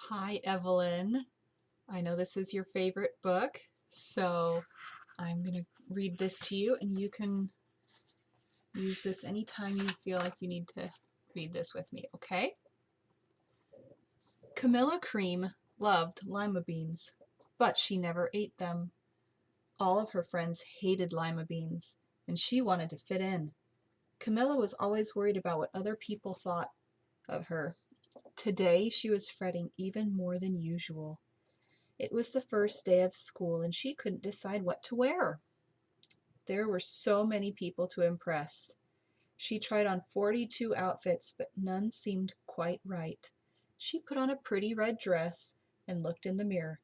Hi, Evelyn. I know this is your favorite book, so I'm going to read this to you, and you can use this anytime you feel like you need to read this with me, okay? Camilla Cream loved lima beans, but she never ate them. All of her friends hated lima beans, and she wanted to fit in. Camilla was always worried about what other people thought of her. Today, she was fretting even more than usual. It was the first day of school, and she couldn't decide what to wear. There were so many people to impress. She tried on 42 outfits, but none seemed quite right. She put on a pretty red dress and looked in the mirror.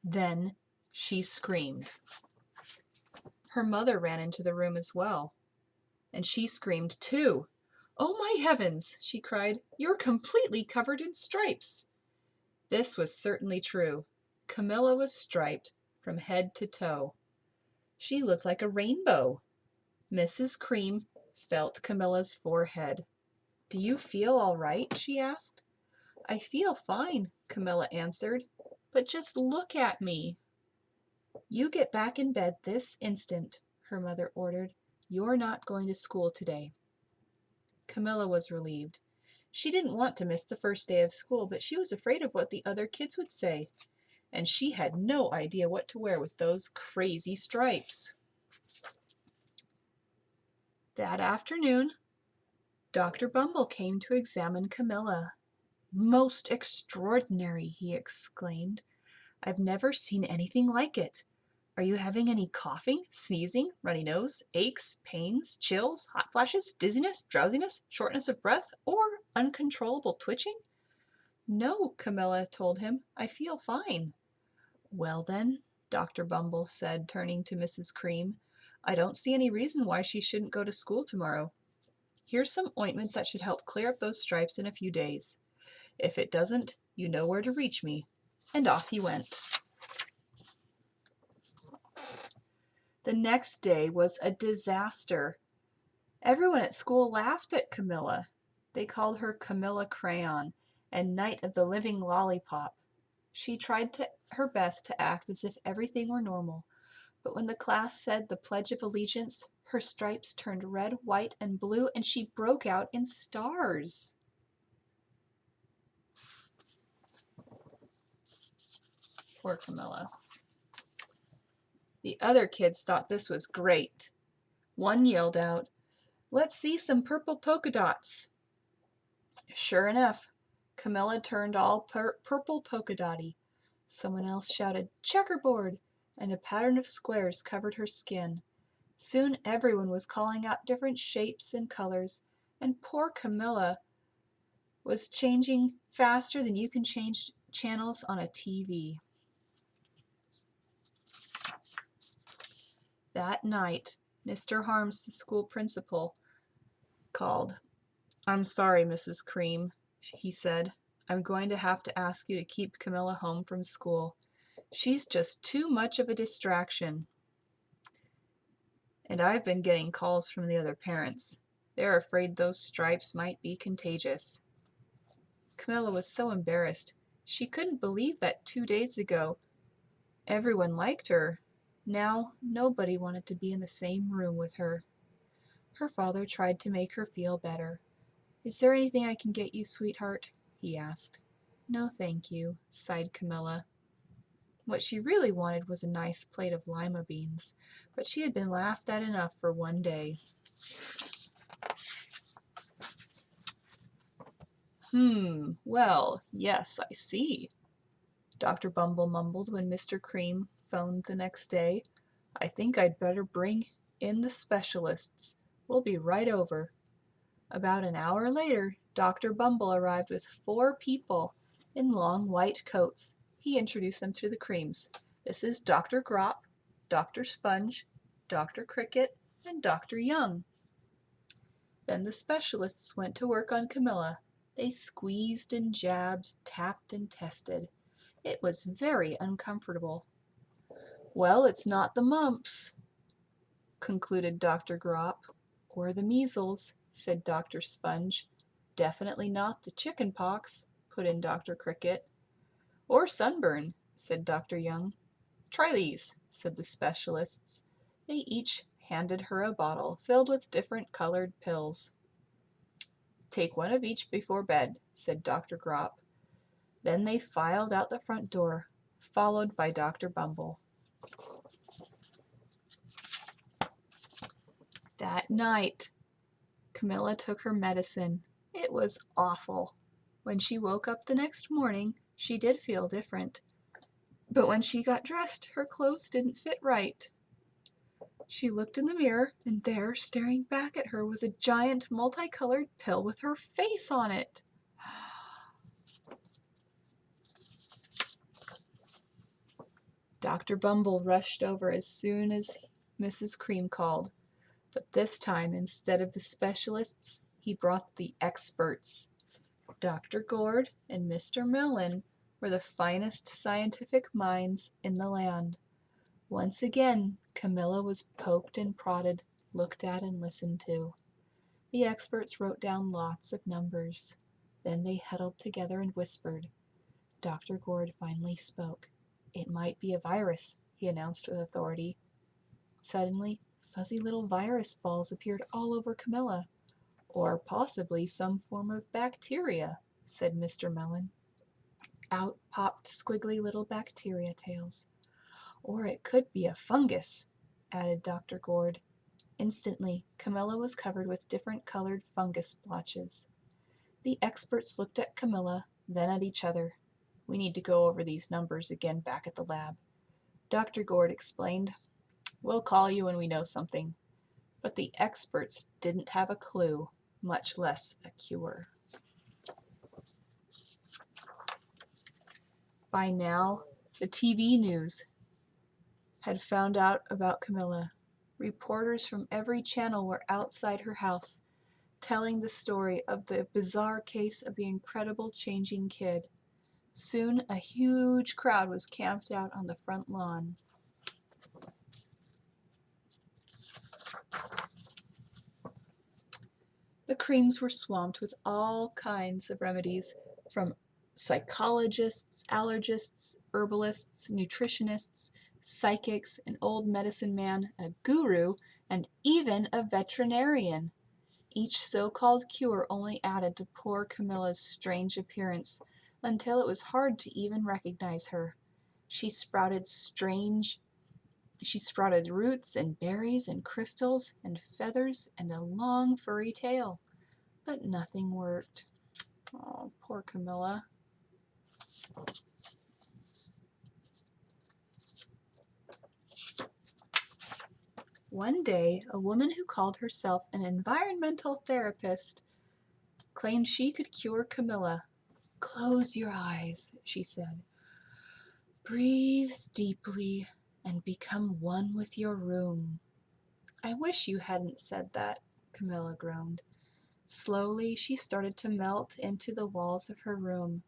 Then she screamed. Her mother ran into the room as well, and she screamed too. "Oh, my heavens!" she cried. "You're completely covered in stripes." This was certainly true. Camilla was striped from head to toe. She looked like a rainbow. Mrs. Cream felt Camilla's forehead. "Do you feel all right?" she asked. "I feel fine," Camilla answered. "But just look at me." "You get back in bed this instant," her mother ordered. "You're not going to school today." Camilla was relieved. She didn't want to miss the first day of school, but she was afraid of what the other kids would say. And she had no idea what to wear with those crazy stripes. That afternoon, Dr. Bumble came to examine Camilla. "Most extraordinary!" he exclaimed. "I've never seen anything like it. Are you having any coughing, sneezing, runny nose, aches, pains, chills, hot flashes, dizziness, drowsiness, shortness of breath, or uncontrollable twitching?" "No," Camilla told him. "I feel fine." "Well then," Dr. Bumble said, turning to Mrs. Cream, "I don't see any reason why she shouldn't go to school tomorrow. Here's some ointment that should help clear up those stripes in a few days. If it doesn't, you know where to reach me." And off he went. The next day was a disaster. Everyone at school laughed at Camilla. They called her Camilla Crayon and Night of the Living Lollipop. She tried her best to act as if everything were normal, but when the class said the Pledge of Allegiance, her stripes turned red, white, and blue, and she broke out in stars. Poor Camilla. The other kids thought this was great. One yelled out, "Let's see some purple polka dots." Sure enough, Camilla turned all purple polka dotty. Someone else shouted, "Checkerboard," and a pattern of squares covered her skin. Soon everyone was calling out different shapes and colors, and poor Camilla was changing faster than you can change channels on a TV. That night, Mr. Harms, the school principal, called. "I'm sorry, Mrs. Cream," he said. "I'm going to have to ask you to keep Camilla home from school. She's just too much of a distraction. And I've been getting calls from the other parents. They're afraid those stripes might be contagious." Camilla was so embarrassed. She couldn't believe that 2 days ago everyone liked her. Now nobody wanted to be in the same room with her. Her father tried to make her feel better. "Is there anything I can get you, sweetheart?" he asked. "No, thank you," sighed Camilla. What she really wanted was a nice plate of lima beans, but she had been laughed at enough for one day. Well, yes, I see," Dr. Bumble mumbled when Mr. Cream phoned the next day. "I think I'd better bring in the specialists. We'll be right over." About an hour later, Dr. Bumble arrived with 4 people in long white coats. He introduced them to the Creams. "This is Dr. Grop, Dr. Sponge, Dr. Cricket, and Dr. Young." Then the specialists went to work on Camilla. They squeezed and jabbed, tapped and tested. It was very uncomfortable. "Well, it's not the mumps," concluded Dr. Grop. "Or the measles," said Dr. Sponge. "Definitely not the chicken pox," put in Dr. Cricket. "Or sunburn," said Dr. Young. "Try these," said the specialists. They each handed her a bottle filled with different colored pills. "Take one of each before bed," said Dr. Gropp. Then they filed out the front door, followed by Dr. Bumble. That night, Camilla took her medicine. It was awful. When she woke up the next morning, she did feel different. But when she got dressed, her clothes didn't fit right. She looked in the mirror, and there, staring back at her, was a giant multicolored pill with her face on it. Dr. Bumble rushed over as soon as Mrs. Cream called. But this time, instead of the specialists, he brought the experts. Dr. Gord and Mr. Mellon were the finest scientific minds in the land. Once again, Camilla was poked and prodded, looked at and listened to. The experts wrote down lots of numbers. Then they huddled together and whispered. Dr. Gord finally spoke. "It might be a virus," he announced with authority. Suddenly, fuzzy little virus balls appeared all over Camilla. "Or possibly some form of bacteria," said Mr. Mellon. Out popped squiggly little bacteria tails. "Or it could be a fungus," added Dr. Gord. Instantly, Camilla was covered with different colored fungus blotches. The experts looked at Camilla, then at each other. "We need to go over these numbers again back at the lab," Dr. Gord explained. "We'll call you when we know something." But the experts didn't have a clue, much less a cure. By now, the TV news had found out about Camilla. Reporters from every channel were outside her house, telling the story of the bizarre case of the incredible changing kid. Soon, a huge crowd was camped out on the front lawn. The Creams were swamped with all kinds of remedies, from psychologists, allergists, herbalists, nutritionists, psychics, an old medicine man, a guru, and even a veterinarian. Each so-called cure only added to poor Camilla's strange appearance, until it was hard to even recognize her. She sprouted roots and berries and crystals and feathers and a long furry tail. But nothing worked. Oh, poor Camilla. One day, a woman who called herself an environmental therapist claimed she could cure Camilla. "Close your eyes," she said. "Breathe deeply and become one with your room." "I wish you hadn't said that," Camilla groaned. Slowly, she started to melt into the walls of her room.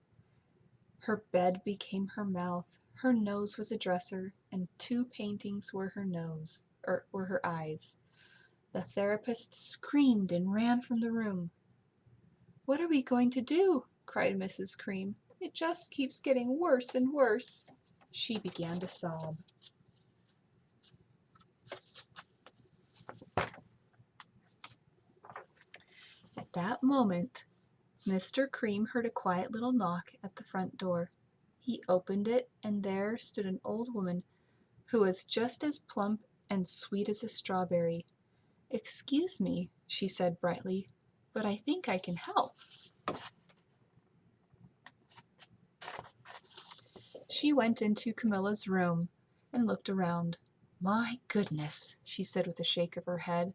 Her bed became her mouth, her nose was a dresser, and 2 paintings were her eyes. The therapist screamed and ran from the room. "What are we going to do?" cried Mrs. Cream. "It just keeps getting worse and worse." She began to sob. At that moment, Mr. Cream heard a quiet little knock at the front door. He opened it, and there stood an old woman who was just as plump and sweet as a strawberry. "Excuse me," she said brightly, "but I think I can help." She went into Camilla's room and looked around. "My goodness," she said with a shake of her head.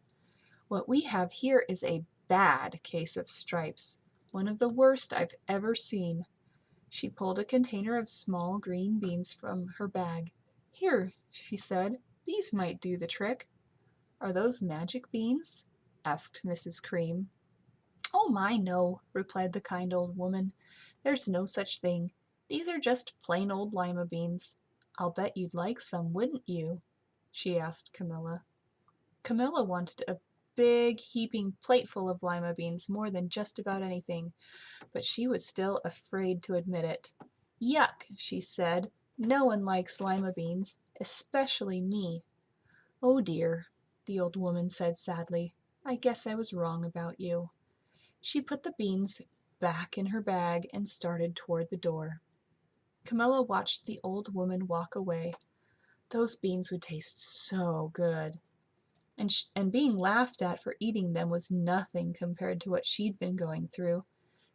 "What we have here is a bad case of stripes, one of the worst I've ever seen." She pulled a container of small green beans from her bag. "Here," she said, "these might do the trick." "Are those magic beans?" asked Mrs. Cream. "Oh my, no," replied the kind old woman. "There's no such thing. These are just plain old lima beans. I'll bet you'd like some, wouldn't you?" she asked Camilla. Camilla wanted a big heaping plateful of lima beans more than just about anything, but she was still afraid to admit it. Yuck, she said. No one likes lima beans, especially me. Oh dear, the old woman said sadly. I guess I was wrong about you. She put the beans back in her bag and started toward the door. Camilla watched the old woman walk away. Those beans would taste so good. And being laughed at for eating them was nothing compared to what she'd been going through.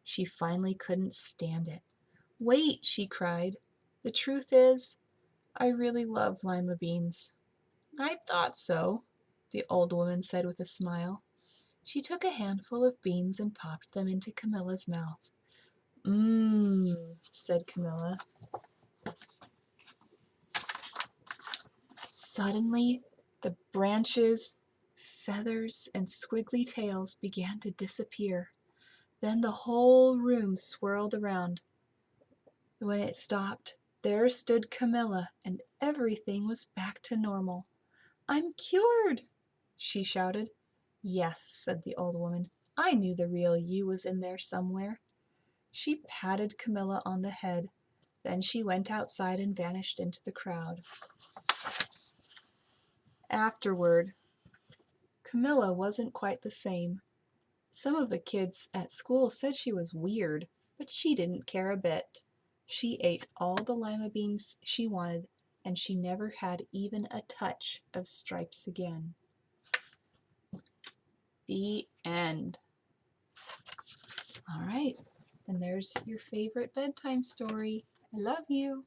She finally couldn't stand it. Wait, she cried. The truth is, I really love lima beans. I thought so, the old woman said with a smile. She took a handful of beans and popped them into Camilla's mouth. Mmm, said Camilla. Suddenly, the branches, feathers, and squiggly tails began to disappear. Then the whole room swirled around. When it stopped, there stood Camilla, and everything was back to normal. I'm cured, she shouted. Yes, said the old woman. I knew the real you was in there somewhere. She patted Camilla on the head. Then she went outside and vanished into the crowd. Afterward, Camilla wasn't quite the same. Some of the kids at school said she was weird, but she didn't care a bit. She ate all the lima beans she wanted, and she never had even a touch of stripes again. The end. All right, and there's your favorite bedtime story. I love you.